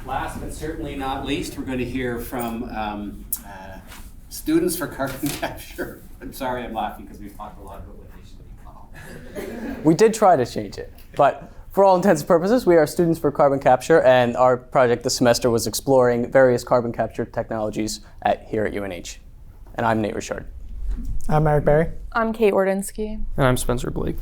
last but certainly not least, we're going to hear from students for carbon capture. I'm sorry I'm laughing because we've talked a lot about what they should be called. We did try to change it, but for all intents and purposes, we are students for carbon capture, and our project this semester was exploring various carbon capture technologies here at UNH. And I'm Nate Richard. I'm Eric Berry. I'm Kate Wardinski. And I'm Spencer Blake.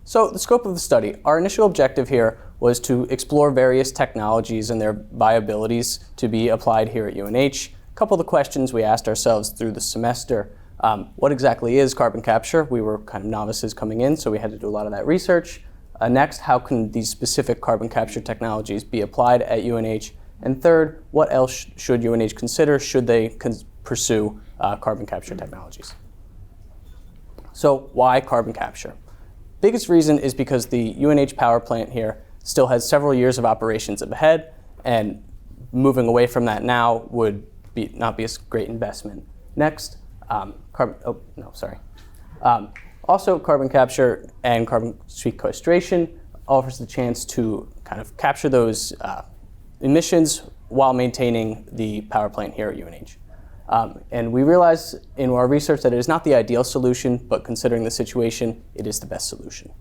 So the scope of the study, our initial objective here was to explore various technologies and their viabilities to be applied here at UNH. A couple of the questions we asked ourselves through the semester: what exactly is carbon capture? We were kind of novices coming in, so we had to do a lot of that research. Next, how can these specific carbon capture technologies be applied at UNH? And third, what else should UNH consider should they pursue carbon capture technologies? So why carbon capture? Biggest reason is because the UNH power plant here still has several years of operations ahead, and moving away from that now would not be a great investment. Next, also carbon capture and carbon sequestration offers the chance to kind of capture those emissions while maintaining the power plant here at UNH. And we realized in our research that it is not the ideal solution, but considering the situation, it is the best solution.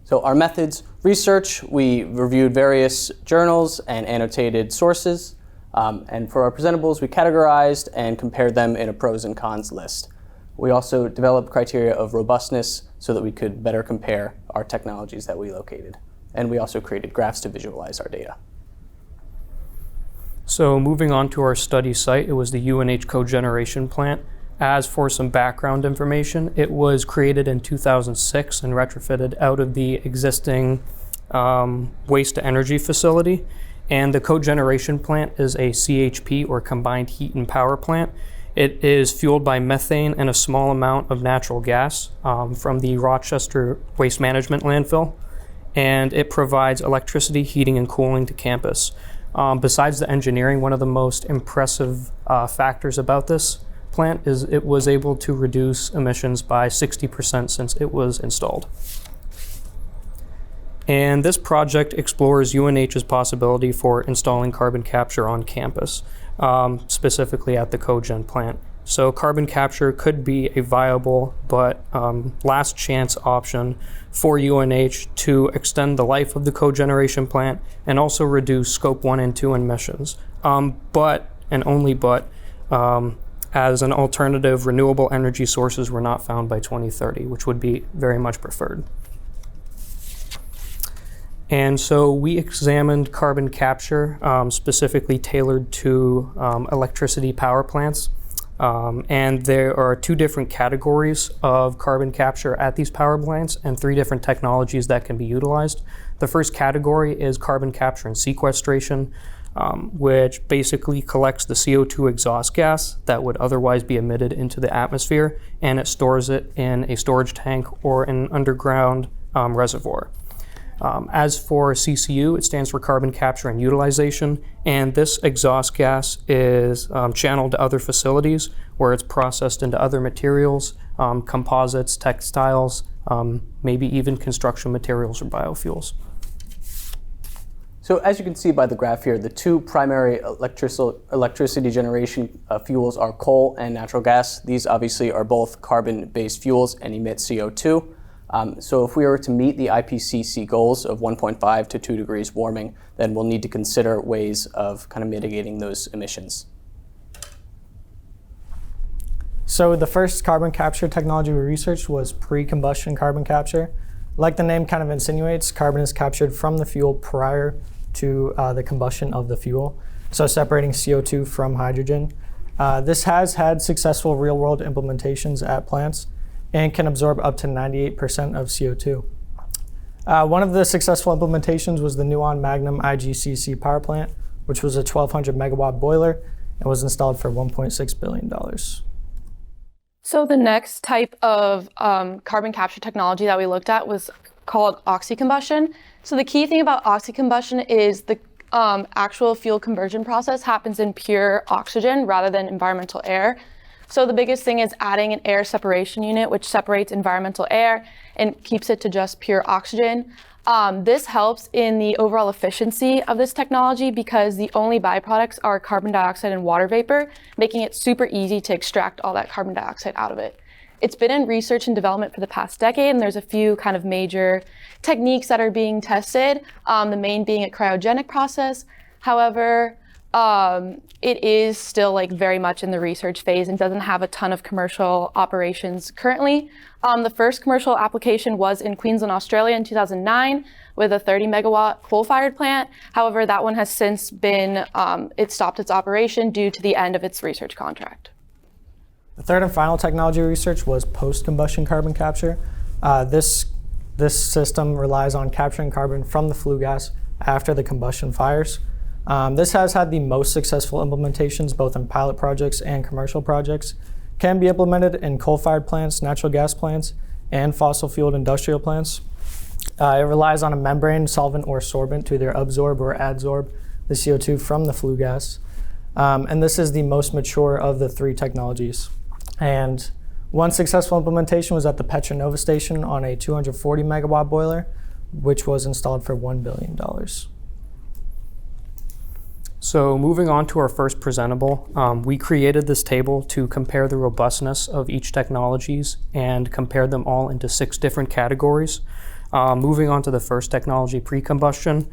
So our methods: research, we reviewed various journals and annotated sources. And for our presentables, we categorized and compared them in a pros and cons list. We also developed criteria of robustness so that we could better compare our technologies that we located. And we also created graphs to visualize our data. So moving on to our study site, it was the UNH cogeneration plant. As for some background information, it was created in 2006 and retrofitted out of the existing waste-to-energy facility. And the cogeneration plant is a CHP, or combined heat and power plant. It is fueled by methane and a small amount of natural gas from the Rochester Waste Management landfill. And it provides electricity, heating, and cooling to campus. Besides the engineering, one of the most impressive factors about this plant is it was able to reduce emissions by 60% since it was installed. And this project explores UNH's possibility for installing carbon capture on campus, specifically at the cogen plant. So carbon capture could be a viable but last chance option for UNH to extend the life of the cogeneration plant and also reduce scope 1 and 2 emissions. But as an alternative, renewable energy sources were not found by 2030, which would be very much preferred. And so we examined carbon capture, specifically tailored to electricity power plants. And there are 2 different categories of carbon capture at these power plants and 3 different technologies that can be utilized. The first category is carbon capture and sequestration, which basically collects the CO2 exhaust gas that would otherwise be emitted into the atmosphere, and it stores it in a storage tank or an underground reservoir. As for CCU, it stands for carbon capture and utilization, and this exhaust gas is channeled to other facilities where it's processed into other materials, composites, textiles, maybe even construction materials or biofuels. So as you can see by the graph here, the 2 primary electricity generation fuels are coal and natural gas. These obviously are both carbon-based fuels and emit CO2. So if we were to meet the IPCC goals of 1.5 to 2 degrees warming, then we'll need to consider ways of kind of mitigating those emissions. So the first carbon capture technology we researched was pre-combustion carbon capture. Like the name kind of insinuates, carbon is captured from the fuel prior to the combustion of the fuel, so separating CO2 from hydrogen. This has had successful real-world implementations at plants and can absorb up to 98% of CO2. One of the successful implementations was the Nuon Magnum IGCC power plant, which was a 1,200 megawatt boiler and was installed for $1.6 billion. So the next type of carbon capture technology that we looked at was called Oxy Combustion. So the key thing about Oxy Combustion is the actual fuel conversion process happens in pure oxygen rather than environmental air. So the biggest thing is adding an air separation unit, which separates environmental air, and keeps it to just pure oxygen. This helps in the overall efficiency of this technology because the only byproducts are carbon dioxide and water vapor, making it super easy to extract all that carbon dioxide out of it. It's been in research and development for the past decade, and there's a few kind of major techniques that are being tested, the main being a cryogenic process. However, it is still like very much in the research phase and doesn't have a ton of commercial operations currently. The first commercial application was in Queensland, Australia in 2009 with a 30 megawatt coal-fired plant. However, that one has since been, it stopped its operation due to the end of its research contract. The third and final technology research was post-combustion carbon capture. This system relies on capturing carbon from the flue gas after the combustion fires. This has had the most successful implementations both in pilot projects and commercial projects. Can be implemented in coal-fired plants, natural gas plants, and fossil-fueled industrial plants. It relies on a membrane, solvent, or sorbent to either absorb or adsorb the CO2 from the flue gas. And this is the most mature of the three technologies. And one successful implementation was at the Petronova station on a 240 megawatt boiler, which was installed for $1 billion. So moving on to our first presentable, we created this table to compare the robustness of each technologies and compare them all into 6 different categories. Moving on to the first technology, precombustion,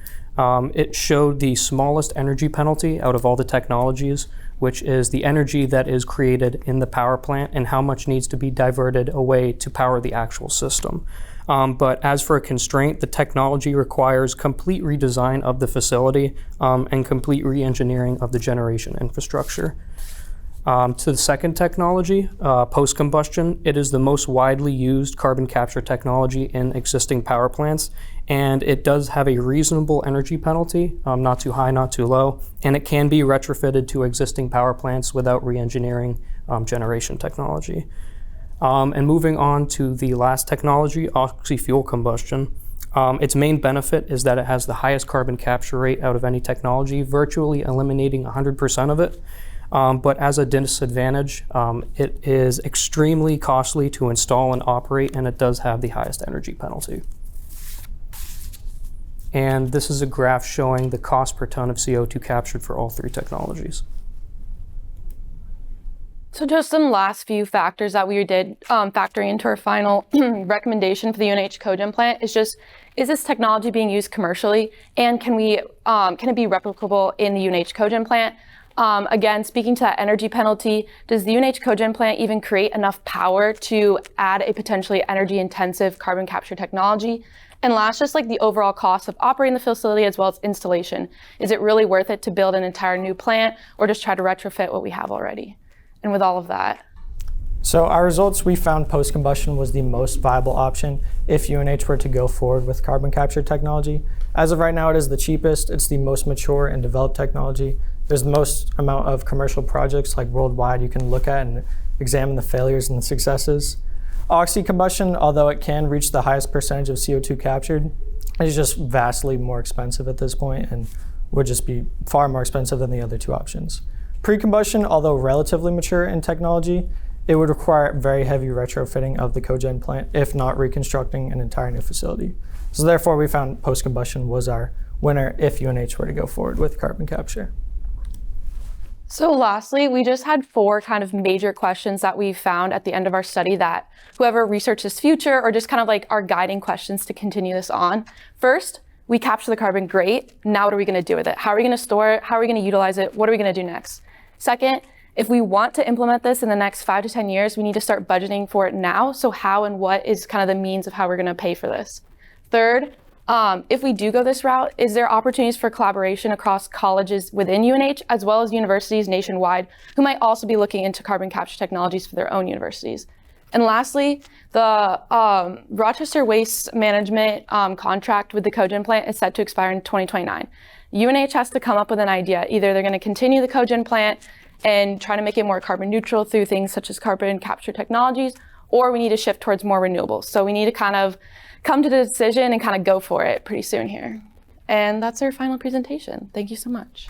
it showed the smallest energy penalty out of all the technologies, which is the energy that is created in the power plant and how much needs to be diverted away to power the actual system. But as for a constraint, the technology requires complete redesign of the facility and complete re-engineering of the generation infrastructure. To the second technology, post-combustion, it is the most widely used carbon capture technology in existing power plants, and it does have a reasonable energy penalty, not too high, not too low, and it can be retrofitted to existing power plants without re-engineering generation technology. And moving on to the last technology, oxy combustion. Its main benefit is that it has the highest carbon capture rate out of any technology, virtually eliminating 100% of it. But as a disadvantage, it is extremely costly to install and operate, and it does have the highest energy penalty. And this is a graph showing the cost per ton of CO2 captured for all 3 technologies. So just some last few factors that we did factoring into our final recommendation for the UNH cogen plant is just, is this technology being used commercially, and can it be replicable in the UNH cogen plant? Again, speaking to that energy penalty, does the UNH cogen plant even create enough power to add a potentially energy intensive carbon capture technology? And last, just like the overall cost of operating the facility as well as installation. Is it really worth it to build an entire new plant or just try to retrofit what we have already? And with all of that. So our results, we found post-combustion was the most viable option if UNH were to go forward with carbon capture technology. As of right now, it is the cheapest, it's the most mature and developed technology. There's the most amount of commercial projects like worldwide you can look at and examine the failures and the successes. Oxy combustion, although it can reach the highest percentage of CO2 captured, is just vastly more expensive at this point and would just be far more expensive than the other 2 options. Precombustion, although relatively mature in technology, it would require very heavy retrofitting of the cogen plant, if not reconstructing an entire new facility. So therefore, we found post-combustion was our winner if UNH were to go forward with carbon capture. So lastly, we just had 4 kind of major questions that we found at the end of our study that whoever researches future or just kind of like our guiding questions to continue this on. First, we capture the carbon, great. Now what are we going to do with it? How are we going to store it? How are we going to utilize it? What are we going to do next? Second, if we want to implement this in the next 5 to 10 years, we need to start budgeting for it now. So how and what is kind of the means of how we're going to pay for this? Third, if we do go this route, is there opportunities for collaboration across colleges within UNH as well as universities nationwide who might also be looking into carbon capture technologies for their own universities? And lastly, the Rochester Waste Management contract with the cogen plant is set to expire in 2029. UNH has to come up with an idea. Either they're going to continue the cogen plant and try to make it more carbon neutral through things such as carbon capture technologies, or we need to shift towards more renewables. So we need to kind of come to the decision and kind of go for it pretty soon here. And that's our final presentation. Thank you so much.